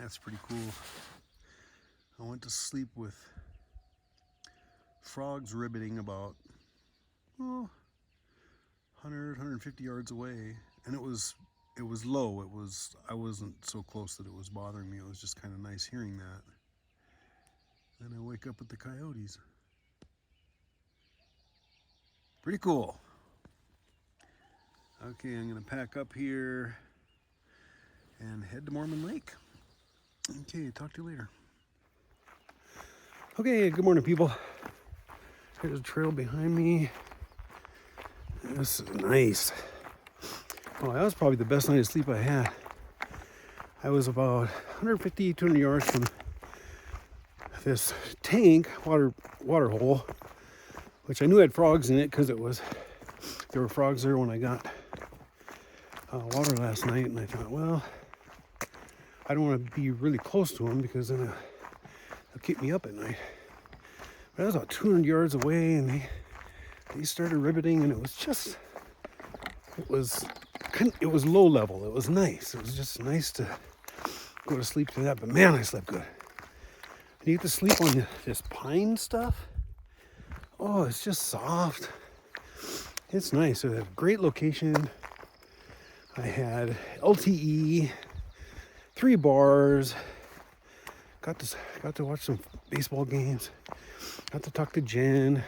That's pretty cool. I went to sleep with frogs ribbiting about 100, 150 yards away, and it was low. I wasn't so close that it was bothering me. It was just kind of nice hearing that. Then I wake up with the coyotes. Pretty cool. Okay, I'm gonna pack up here and head to Mormon Lake. Okay, talk to you later. Okay, good morning, people. There's a trail behind me. This is nice. Oh, that was probably the best night of sleep I had. I was about 150, 200 yards from this tank, water hole, which I knew had frogs in it because there were frogs there when I got water last night, and I thought, well, I don't want to be really close to them because then they'll keep me up at night. But I was about 200 yards away, and they started ribbiting, and it was low level. It was nice. It was just nice to go to sleep to that. But man, I slept good. And you get to sleep on this pine stuff. Oh, it's just soft. It's nice. It's a great location. I had LTE, 3 bars. Got to watch some baseball games. Got to talk to Jen.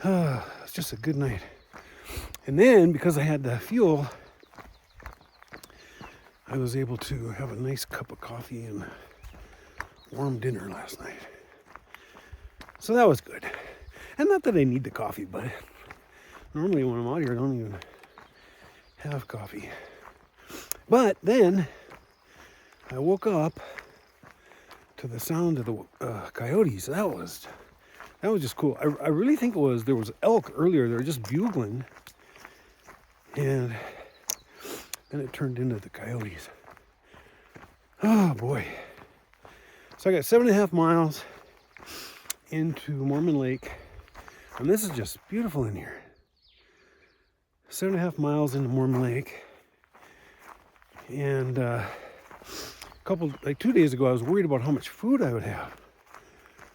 It's just a good night. And then, because I had the fuel, I was able to have a nice cup of coffee and warm dinner last night. So that was good. And not that I need the coffee, but normally when I'm out here, I don't even have coffee. But then I woke up to the sound of the coyotes. That was just cool. I really think there was elk earlier. They were just bugling. And then it turned into the coyotes. Oh boy. So I got 7.5 miles into Mormon Lake. And this is just beautiful in here. 7.5 miles into Mormon Lake. And 2 days ago, I was worried about how much food I would have.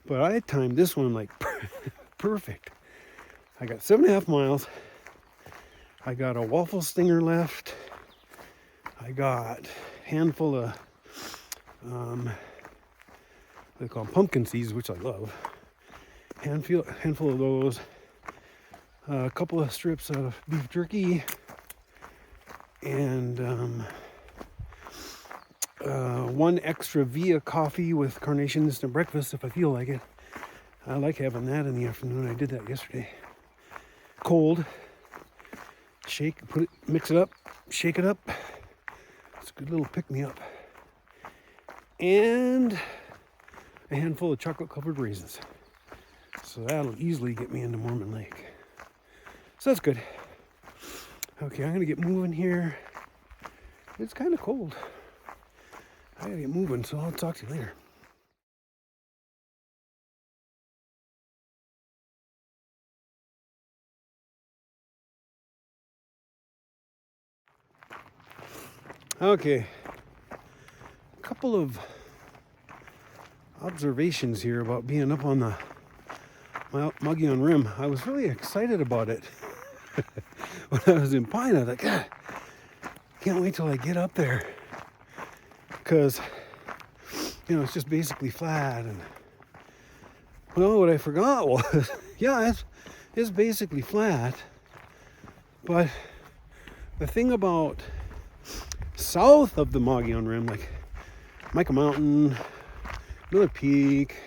But I timed this one like perfect. I got 7.5 miles. I got a waffle stinger left. I got a handful of, they call them pumpkin seeds, which I love. Handful of those. A couple of strips of beef jerky. And one extra Via coffee with Carnation Instant Breakfast if I feel like it. I like having that in the afternoon. I did that yesterday. Cold. Mix it up, shake it up. It's a good little pick-me-up. And a handful of chocolate-covered raisins. So that'll easily get me into Mormon Lake. So that's good. Okay, I'm gonna get moving here. It's kind of cold. I gotta get moving, so I'll talk to you later. Okay, a couple of observations here about being up on the Mogollon Rim. I was really excited about it when I was in Pine. I was like, God, can't wait till I get up there, because it's just basically flat. And well, what I forgot was, yeah, it's basically flat, but the thing about south of the Mogollon Rim, like Mica Mountain, Miller Peak,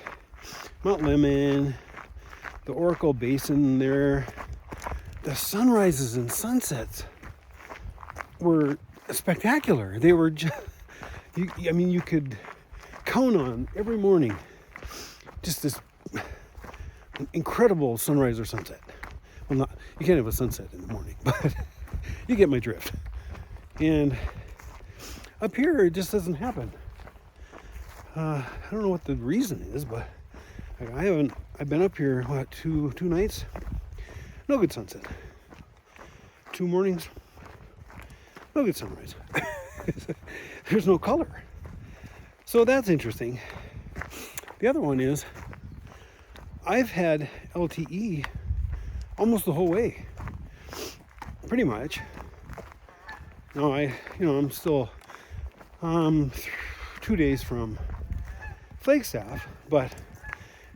Mount Lemmon, the Oracle Basin there, the sunrises and sunsets were spectacular. They were just, you could count on every morning just this incredible sunrise or sunset. Well, you can't have a sunset in the morning, but you get my drift. And up here, it just doesn't happen. I don't know what the reason is, but I've been up here, two nights? No good sunset. 2 mornings? No good sunrise. There's no color. So that's interesting. The other one is I've had LTE almost the whole way, pretty much. No, I'm still 2 days from Flagstaff, but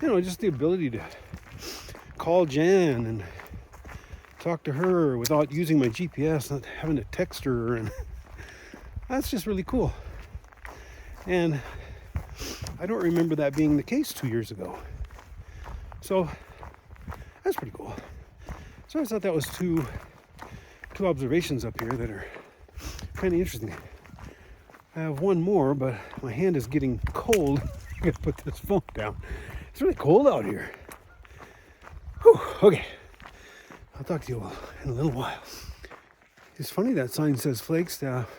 just the ability to call Jan and talk to her without using my GPS, not having to text her, and that's just really cool. And I don't remember that being the case 2 years ago. So that's pretty cool. So I thought that was two observations up here that are kind of interesting. I have one more, but my hand is getting cold. I gotta put this phone down. It's really cold out here. Whew, okay. I'll talk to you in a little while. It's funny that sign says Flagstaff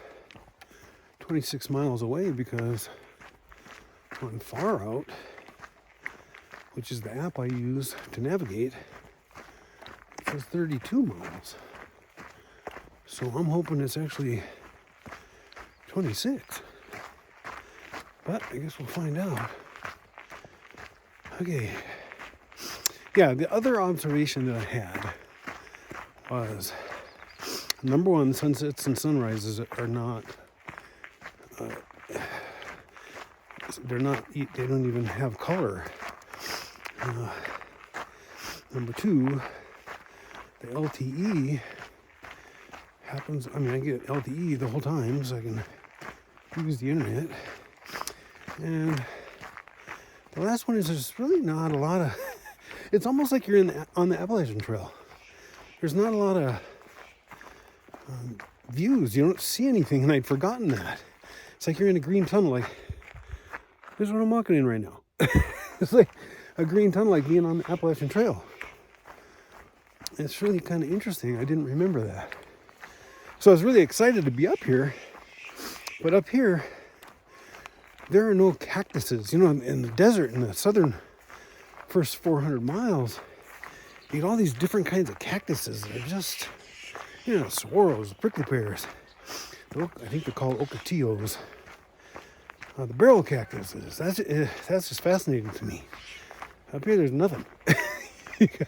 26 miles away, because on Far Out, which is the app I use to navigate, it says 32 miles. So I'm hoping it's actually 26. But I guess we'll find out. Okay. Yeah, the other observation that I had was, number one, sunsets and sunrises are not, they don't even have color. Number two, the LTE happens, I get LTE the whole time, so I can use the internet. And the last one is there's really not a lot of, it's almost like you're on the Appalachian Trail. There's not a lot of views. You don't see anything, and I'd forgotten that. It's like you're in a green tunnel, like, this is what I'm walking in right now. It's like a green tunnel, like being on the Appalachian Trail. It's really kind of interesting. I didn't remember that. So I was really excited to be up here. But up here, there are no cactuses. In the desert, in the southern first 400 miles, you get all these different kinds of cactuses that are just, saguaros, prickly pears. I think they're called ocotillos. The barrel cactuses. That's just fascinating to me. Up here, there's nothing. You got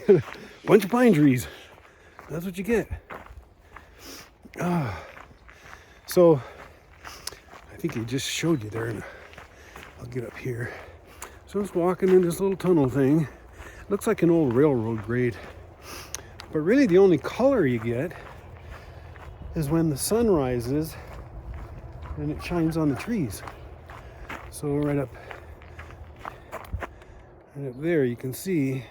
a bunch of pine trees. That's what you get. So I think he just showed you there, and I'll get up here. So I was walking in this little tunnel thing. It looks like an old railroad grade, but really the only color you get is when the sun rises and it shines on the trees. So right up there, you can see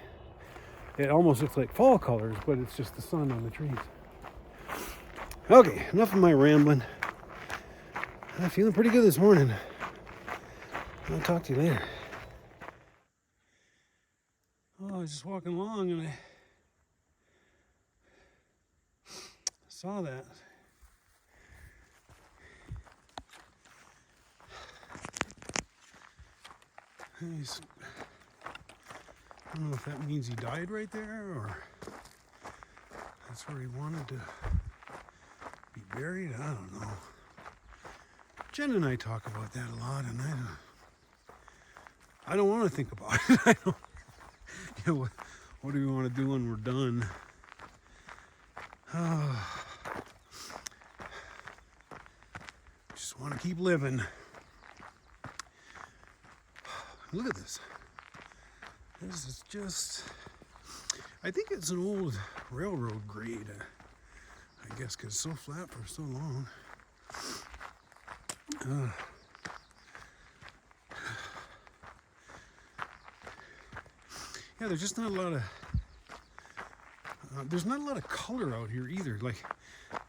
it almost looks like fall colors, but it's just the sun on the trees. Okay, enough of my rambling. I'm feeling pretty good this morning. I'll talk to you later. Oh, I was just walking along and I saw that. I don't know if that means he died right there, or that's where he wanted to be buried. I don't know. Jen and I talk about that a lot, and I don't want to think about it. I don't. What do we want to do when we're done? Just want to keep living. Look at this. This is just, I think it's an old railroad grade, I guess, because it's so flat for so long. Yeah, there's just not a lot of, there's not a lot of color out here either. Like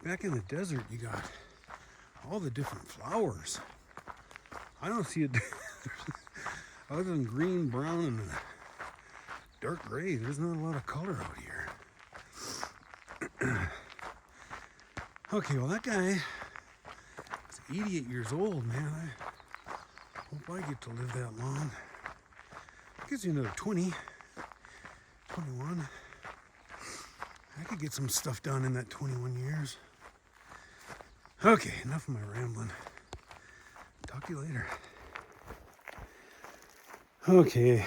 back in the desert, you got all the different flowers. I don't see it other than green, brown, and dark gray. There's not a lot of color out here. Okay, well that guy is 88 years old, man. I hope I get to live that long. Gives you another 20, 21. I could get some stuff done in that 21 years. Okay, enough of my rambling. Talk to you later. Okay.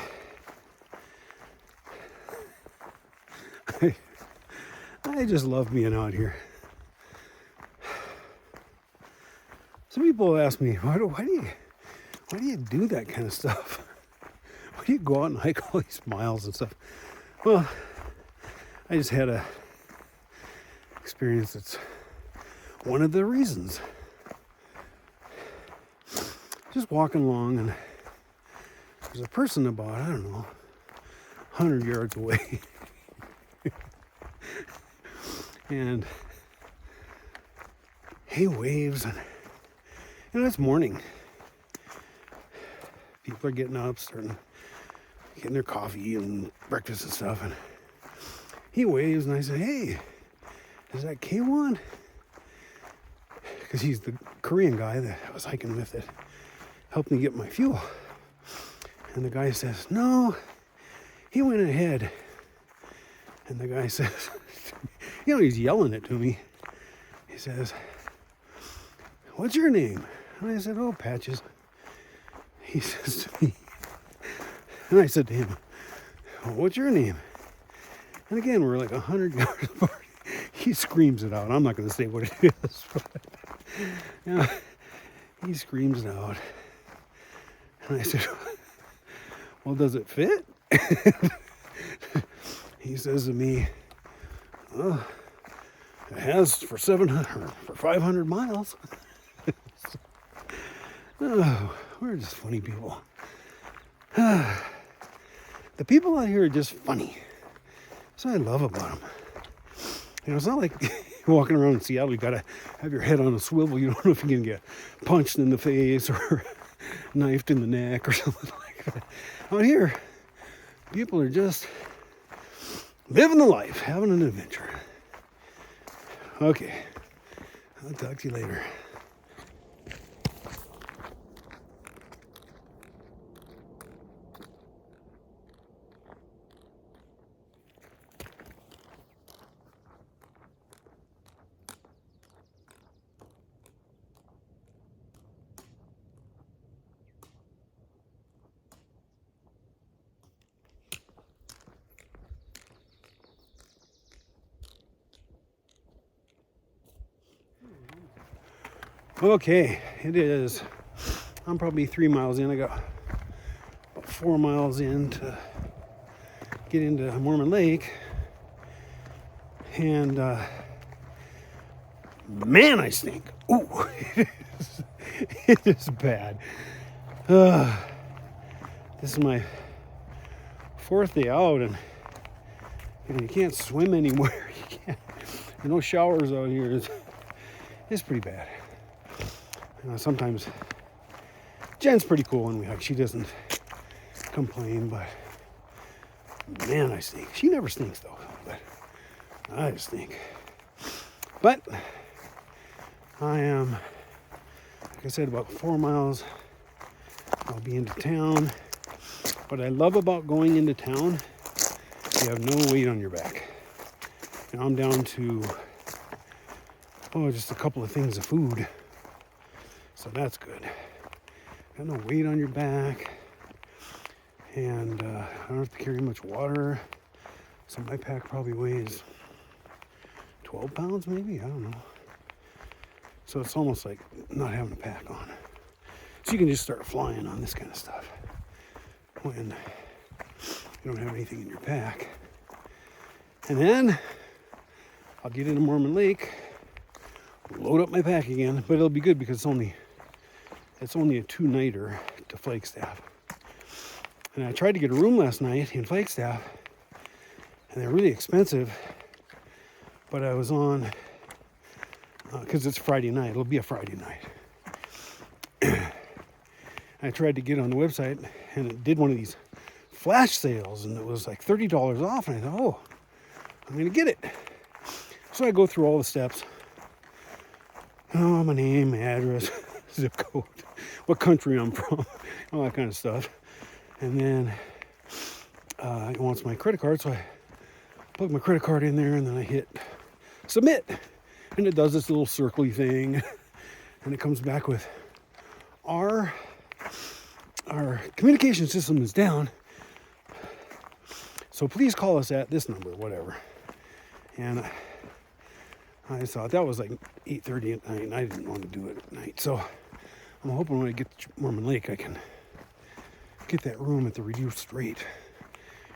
I just love being out here. Some people ask me, why do you do that kind of stuff? Why do you go out and hike all these miles and stuff? Well, I just had a experience that's one of the reasons. Just walking along, and there's a person about, I don't know, 100 yards away. And he waves, and it's morning. People are getting up, getting their coffee and breakfast and stuff, and he waves, and I said, "Hey, is that K1?" Because he's the Korean guy that I was hiking with that helped me get my fuel. And the guy says, "No, he went ahead." And the guy says, he's yelling it to me. He says, "What's your name?" And I said, "Oh, Patches." He says to me, and I said to him, "What's your name?" And again, we're like 100 yards apart. He screams it out. I'm not going to say what it is, but he screams it out. And I said, "Well, does it fit?" He says to me, "Well, it has for 500 miles." Oh, we're just funny people. The people out here are just funny. That's what I love about them. It's not like walking around in Seattle, you gotta have your head on a swivel. You don't know if you're gonna get punched in the face or knifed in the neck or something like that. Out here, people are just living the life, having an adventure. Okay, I'll talk to you later. Okay, it is. I'm probably 3 miles in. I got about 4 miles in to get into Mormon Lake. And man, I stink. Ooh, it is bad. This is my 4th day out, and you can't swim anymore. You can't. There's no showers out here. It's pretty bad. Sometimes Jen's pretty cool when we hike. She doesn't complain, but man, I stink. She never stinks though, but I just stink. But I am, like I said, about 4 miles. I'll be into town. What I love about going into town, you have no weight on your back. Now I'm down to just a couple of things of food. So that's good. Got no weight on your back. And I don't have to carry much water. So my pack probably weighs 12 pounds maybe? I don't know. So it's almost like not having a pack on. So you can just start flying on this kind of stuff when you don't have anything in your pack. And then I'll get into Mormon Lake, load up my pack again, but it'll be good because it's only a 2-nighter to Flagstaff. And I tried to get a room last night in Flagstaff, and they're really expensive, but I was on, because it's Friday night, it'll be a Friday night. I tried to get on the website, and it did one of these flash sales, and it was like $30 off, and I thought, oh, I'm going to get it. So I go through all the steps. My name, my address, zip code, what country I'm from, all that kind of stuff. And then it wants my credit card, so I plug my credit card in there, and then I hit submit. And it does this little circly thing, and it comes back with our our communication system is down. So please call us at this number, whatever. And I thought that was like 8:30 at night, and I didn't want to do it at night. So I'm hoping when I get to Mormon Lake, I can get that room at the reduced rate.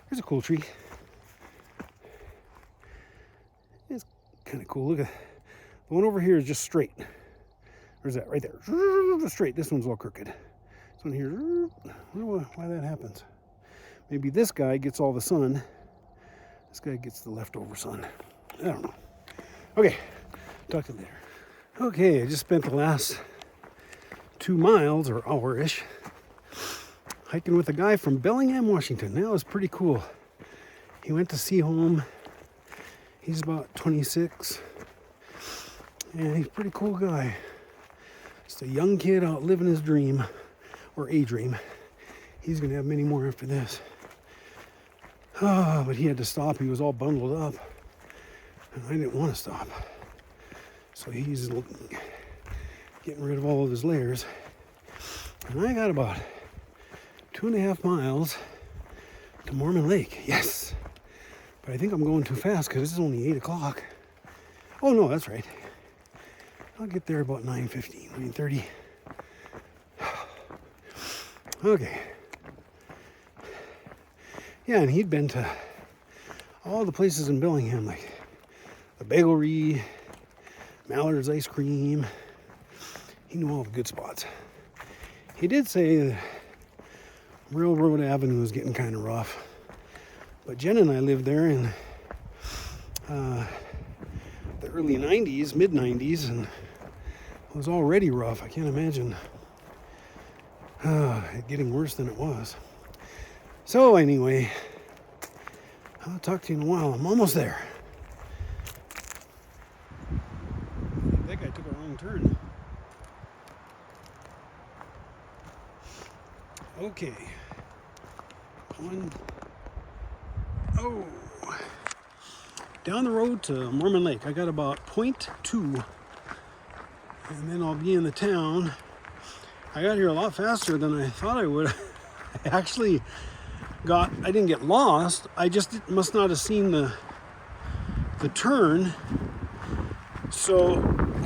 Here's a cool tree. It's kind of cool. Look at the one over here is just straight. Where's that? Right there. Straight. This one's all crooked. This one here, I don't know why that happens. Maybe this guy gets all the sun. This guy gets the leftover sun. I don't know. Okay, talk to you later. Okay, I just spent the last 2 miles or hour-ish hiking with a guy from Bellingham, Washington. That was pretty cool. He went to Seaholm. He's about 26. And he's a pretty cool guy. Just a young kid out living his dream, or a dream. He's going to have many more after this. Oh, but he had to stop. He was all bundled up. And I didn't want to stop. So he's getting rid of all of his layers. And I got about 2.5 miles to Mormon Lake. Yes. But I think I'm going too fast because this is only 8 o'clock. Oh, no, that's right. I'll get there about 9:15, 9:30. Okay. Yeah, and he'd been to all the places in Bellingham, like the Bagelry, Mallard's Ice Cream. He knew all the good spots. He did say that Railroad Avenue was getting kind of rough. But Jen and I lived there in the early 90s, mid-90s, and it was already rough. I can't imagine it getting worse than it was. So anyway, I'll talk to you in a while. I'm almost there. That guy took a wrong turn. Okay. Oh. Down the road to Mormon Lake. I got about 0.2. And then I'll be in the town. I got here a lot faster than I thought I would. I didn't get lost. I just must not have seen the turn. So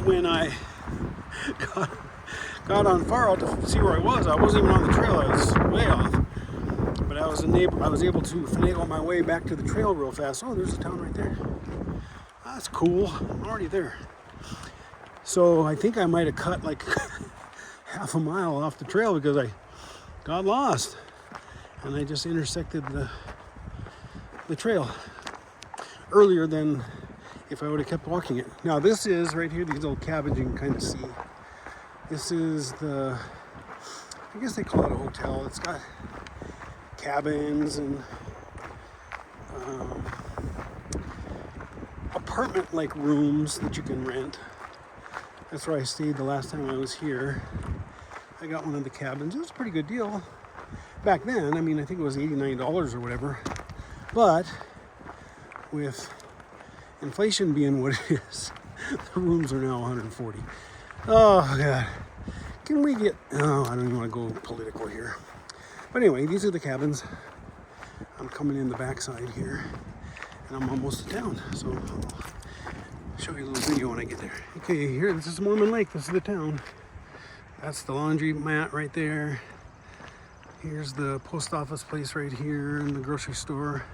when I got on far out to see where I wasn't even on the trail. I was way off. But I was able to finagle my way back to the trail real fast. Oh, there's a town right there. That's cool. I'm already there. So I think I might have cut like half a mile off the trail because I got lost. And I just intersected the trail earlier than if I would have kept walking it. Now this is right here, these little cabins you can kind of see. This is I guess they call it a hotel. It's got cabins and apartment-like rooms that you can rent. That's where I stayed the last time I was here. I got one of the cabins. It was a pretty good deal. Back then, I mean, I think it was $89 or whatever. But with inflation being what it is, the rooms are now $140. Oh, God. Can we get... Oh, I don't even want to go political here. But anyway, these are the cabins. I'm coming in the backside here. And I'm almost to town. So I'll show you a little video when I get there. Okay, here, this is Mormon Lake. This is the town. That's the laundry mat right there. Here's the post office place right here and the grocery store.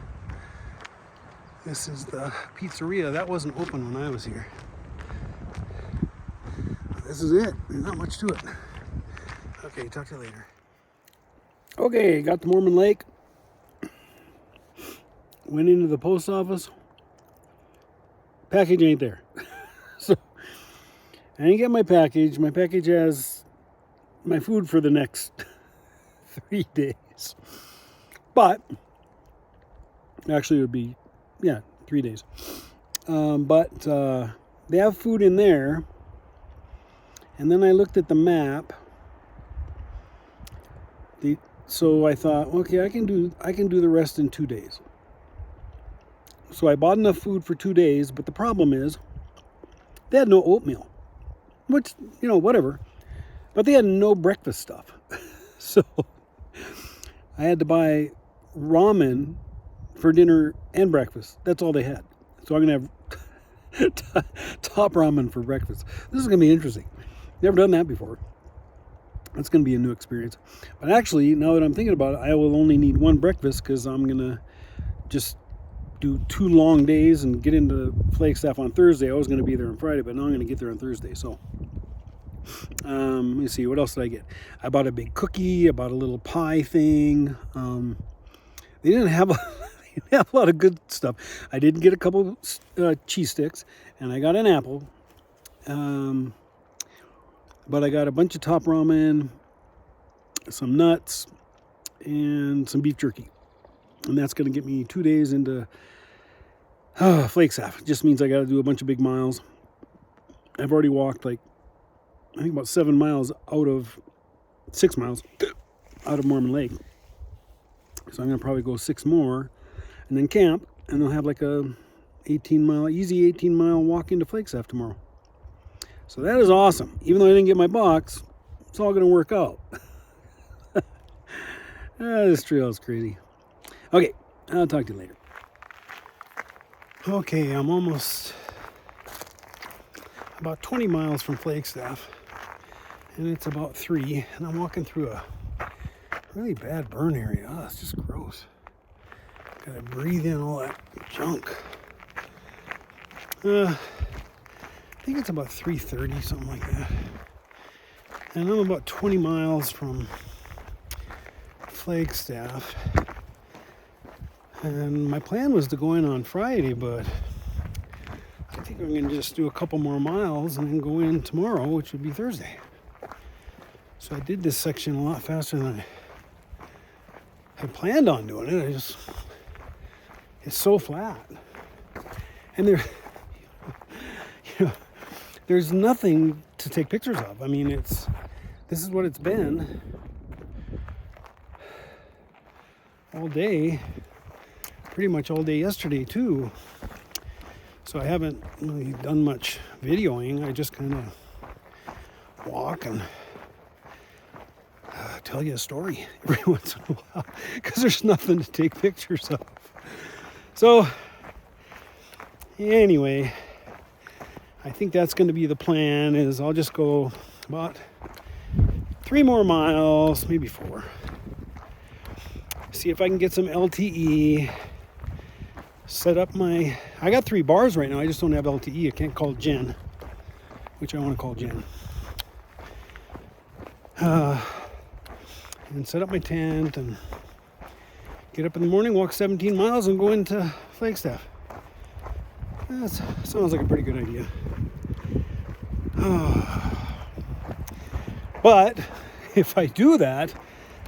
This is the pizzeria. That wasn't open when I was here. This is it. There's not much to it. Okay, talk to you later. Okay, got to Mormon Lake. Went into the post office. Package ain't there. So I didn't get my package. My package has my food for the next 3 days. But actually it would be 3 days. But they have food in there. And then I looked at the map. So I thought, okay, I can do the rest in 2 days. So I bought enough food for 2 days, but the problem is they had no oatmeal, which, whatever. But they had no breakfast stuff. So I had to buy ramen for dinner and breakfast. That's all they had. So I'm going to have top ramen for breakfast. This is going to be interesting. Never done that before. That's going to be a new experience. But actually, now that I'm thinking about it, I will only need one breakfast because I'm going to just do 2 long days and get into Flagstaff on Thursday. I was going to be there on Friday, but now I'm going to get there on Thursday. So let me see, what else did I get? I bought a big cookie. I bought a little pie thing. They didn't have a lot of good stuff. I did get a couple cheese sticks, and I got an apple. But I got a bunch of top ramen, some nuts, and some beef jerky. And that's going to get me 2 days into Flagstaff. It just means I got to do a bunch of big miles. I've already walked I think about 7 miles out of 6 miles out of Mormon Lake. So I'm going to probably go 6 more and then camp, and they'll have like a easy 18 mile walk into Flagstaff tomorrow. So that is awesome. Even though I didn't get my box, it's all going to work out. This trail is crazy. Okay, I'll talk to you later. Okay, I'm almost about 20 miles from Flagstaff, and it's about 3, and I'm walking through a really bad burn area. Oh, it's just gross. Gotta breathe in all that junk. I think it's about 3:30, something like that. And I'm about 20 miles from Flagstaff. And my plan was to go in on Friday, but I think I'm going to just do a couple more miles and then go in tomorrow, which would be Thursday. So I did this section a lot faster than I had planned on doing it. It's so flat. And there's nothing to take pictures of. I mean, this is what it's been all day, pretty much all day yesterday too. So I haven't really done much videoing. I just kind of walk and tell you a story every once in a while because there's nothing to take pictures of. So anyway, I think that's going to be the plan. Is I'll just go about 3 more miles, maybe 4. See if I can get some LTE. Set up I got 3 bars right now. I just don't have LTE. I can't call Jen, which I want to call Jen. And set up my tent and get up in the morning, walk 17 miles and go into Flagstaff. That sounds like a pretty good idea. But if I do that,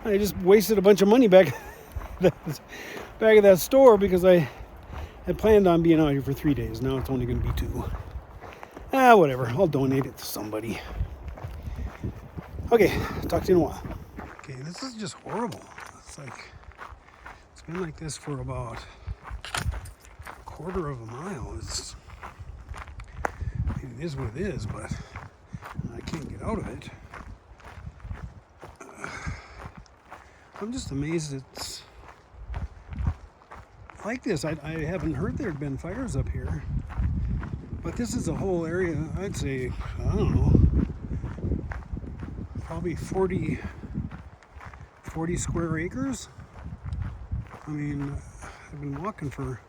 I just wasted a bunch of money back at that store because I had planned on being out here for 3 days. Now it's only going to be 2. Whatever. I'll donate it to somebody. Okay, talk to you in a while. Okay, this is just horrible. It's been like this for about a quarter of a mile. It is what it is, but I can't get out of it. I'm just amazed it's like this. I haven't heard there had been fires up here, but this is a whole area. I'd say, I don't know, probably 40 square acres. I mean, I've been walking for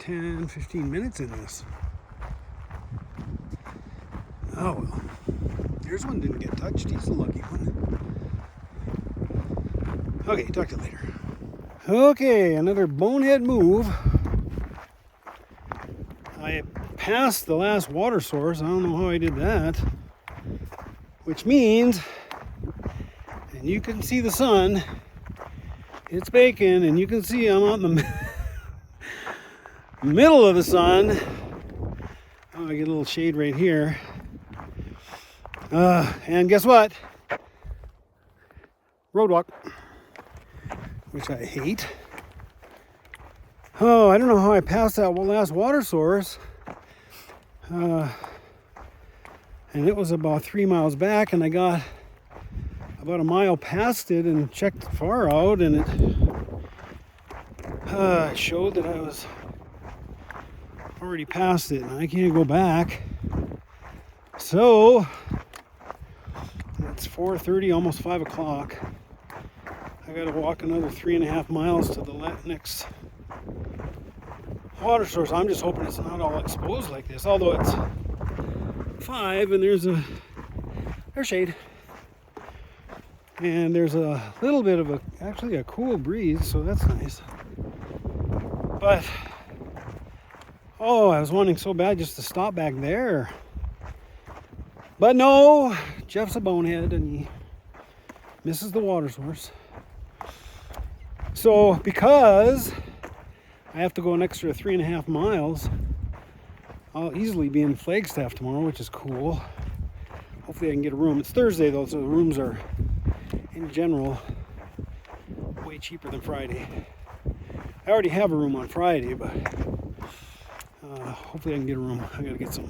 10, 15 minutes in this. Oh well, here's one didn't get touched. He's a lucky one. Okay, talk to you later. Okay, another bonehead move. I passed the last water source. I don't know how I did that. Which means, and you can see the sun, it's baking, and you can see I'm out in the middle of the sun. Oh, I get a little shade right here. And guess what? Roadwalk, which I hate. Oh, I don't know how I passed that last water source. And it was about 3 miles back, and I got about a mile past it and checked far out, and it showed that I was already past it, and I can't go back. So it's 4:30, almost 5 o'clock. I gotta walk another 3.5 miles to the next water source. I'm just hoping it's not all exposed like this, although it's 5 and there's shade. And there's a little bit of actually a cool breeze, so that's nice. But, I was wanting so bad just to stop back there. But no, Jeff's a bonehead and he misses the water source. So, because I have to go an extra 3.5 miles, I'll easily be in Flagstaff tomorrow, which is cool. Hopefully I can get a room. It's Thursday though, so the rooms are, in general, way cheaper than Friday. I already have a room on Friday, but hopefully I can get a room. I gotta get some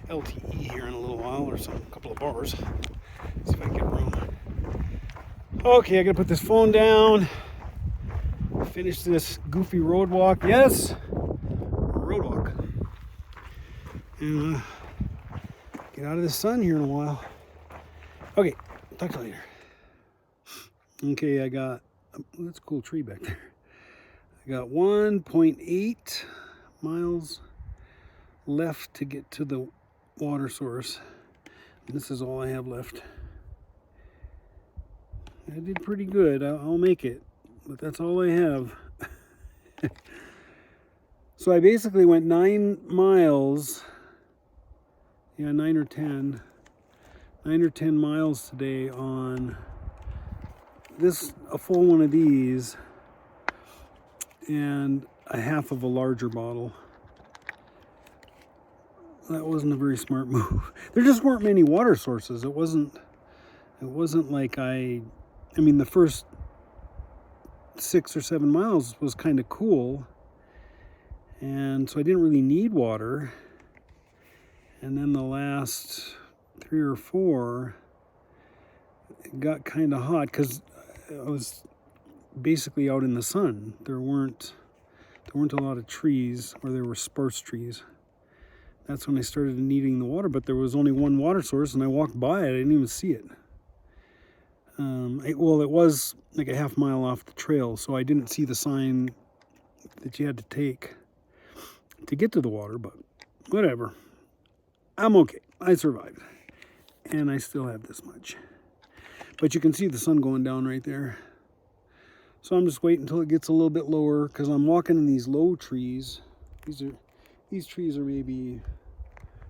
LTE here in a little while, or a couple of bars. See if I can get a room. Okay, I gotta put this phone down. Finish this goofy road walk. Yes, road walk. And get out of the sun here in a while. Okay, talk to you later. Okay, I got, that's a cool tree back there. I got 1.8 miles left to get to the water source. This is all I have left. I did pretty good. I'll make it, but that's all I have. So I basically went 9 miles. Yeah, 9 or 10 miles today on a full one of these and a half of a larger bottle. That wasn't a very smart move. There just weren't many water sources. It wasn't like I mean, the first 6 or 7 miles was kind of cool, and so I didn't really need water. And then the last 3 or 4, it got kind of hot because I was basically out in the sun. There weren't a lot of trees, or there were sparse trees. That's when I started needing the water, but there was only one water source, and I walked by it. I didn't even see it. It was like a half mile off the trail, so I didn't see the sign that you had to take to get to the water, but whatever. I'm okay. I survived. And I still have this much. But you can see the sun going down right there. So I'm just waiting until it gets a little bit lower, because I'm walking in these low trees. These trees are maybe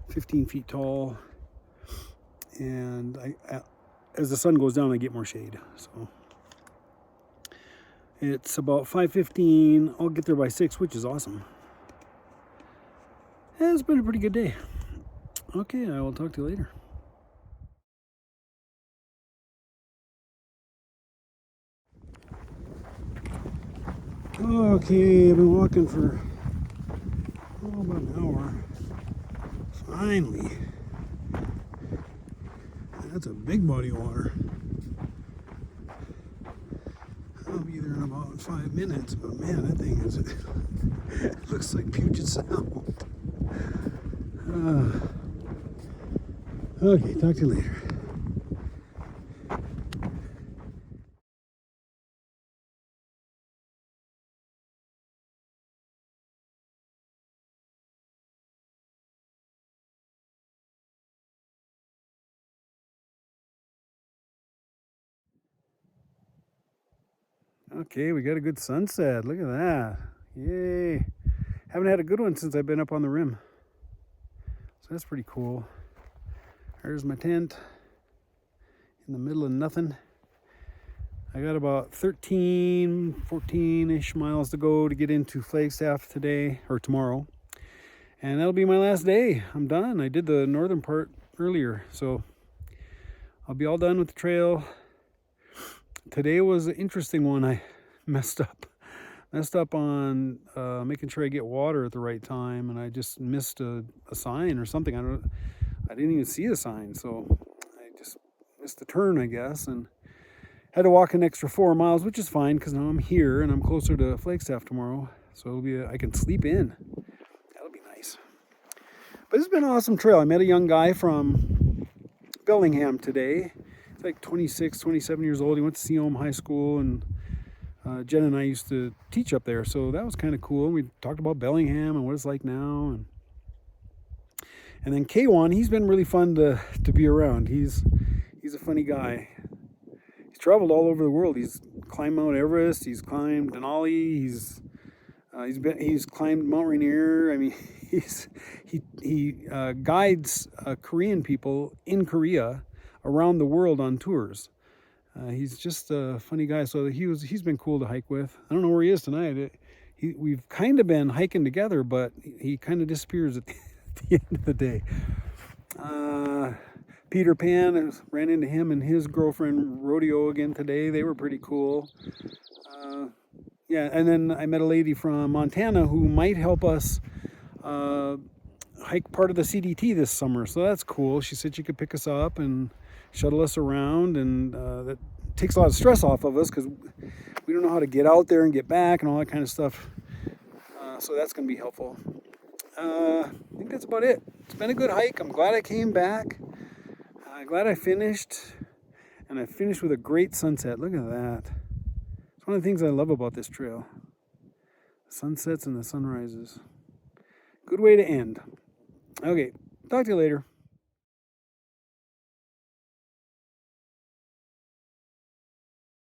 15 feet tall. And as the sun goes down, I get more shade. So it's about 5:15. I'll get there by 6, which is awesome. Yeah, it's been a pretty good day. Okay, I will talk to you later. Okay, I've been walking for about an hour. Finally. That's a big body of water. I'll be there in about 5 minutes, but man, that thing is, it looks like Puget Sound. Okay, talk to you later. Okay, we got a good sunset. Look at that. Yay. Haven't had a good one since I've been up on the rim. So that's pretty cool. There's my tent in the middle of nothing. I got about 13, 14-ish miles to go to get into Flagstaff today, or tomorrow. And that'll be my last day. I'm done. I did the northern part earlier, so I'll be all done with the trail. Today was an interesting one. I messed up on making sure I get water at the right time, and I just missed a sign or something. I didn't even see the sign, so I just missed the turn, I guess, and had to walk an extra 4 miles, which is fine because now I'm here and I'm closer to Flagstaff tomorrow, so it'll be I can sleep in. That'll be nice. But it's been an awesome trail. I met a young guy from Bellingham today. He's like 26, 27 years old. He went to Seom High School, and Jen and I used to teach up there, so that was kind of cool. We talked about Bellingham and what it's like now, and then K1, he's been really fun to be around. He's a funny guy. He's traveled all over the world. He's climbed Mount Everest. He's climbed Denali. He's climbed Mount Rainier. I mean, he guides Korean people in Korea around the world on tours. He's just a funny guy. So he's been cool to hike with. I don't know where he is tonight. We've kind of been hiking together, but he kind of disappears at the end of the day. Peter Pan, ran into him and his girlfriend rodeo again today. They were pretty cool. Yeah, and then I met a lady from Montana who might help us hike part of the CDT this summer. So that's cool. She said she could pick us up and shuttle us around, and that takes a lot of stress off of us because we don't know how to get out there and get back and all that kind of stuff. So that's going to be helpful. I think that's about it. It's been a good hike. I'm glad I came back. I'm glad I finished, and I finished with a great sunset. Look at that. It's one of the things I love about this trail. The sunsets and the sunrises. Good way to end. Okay, talk to you later.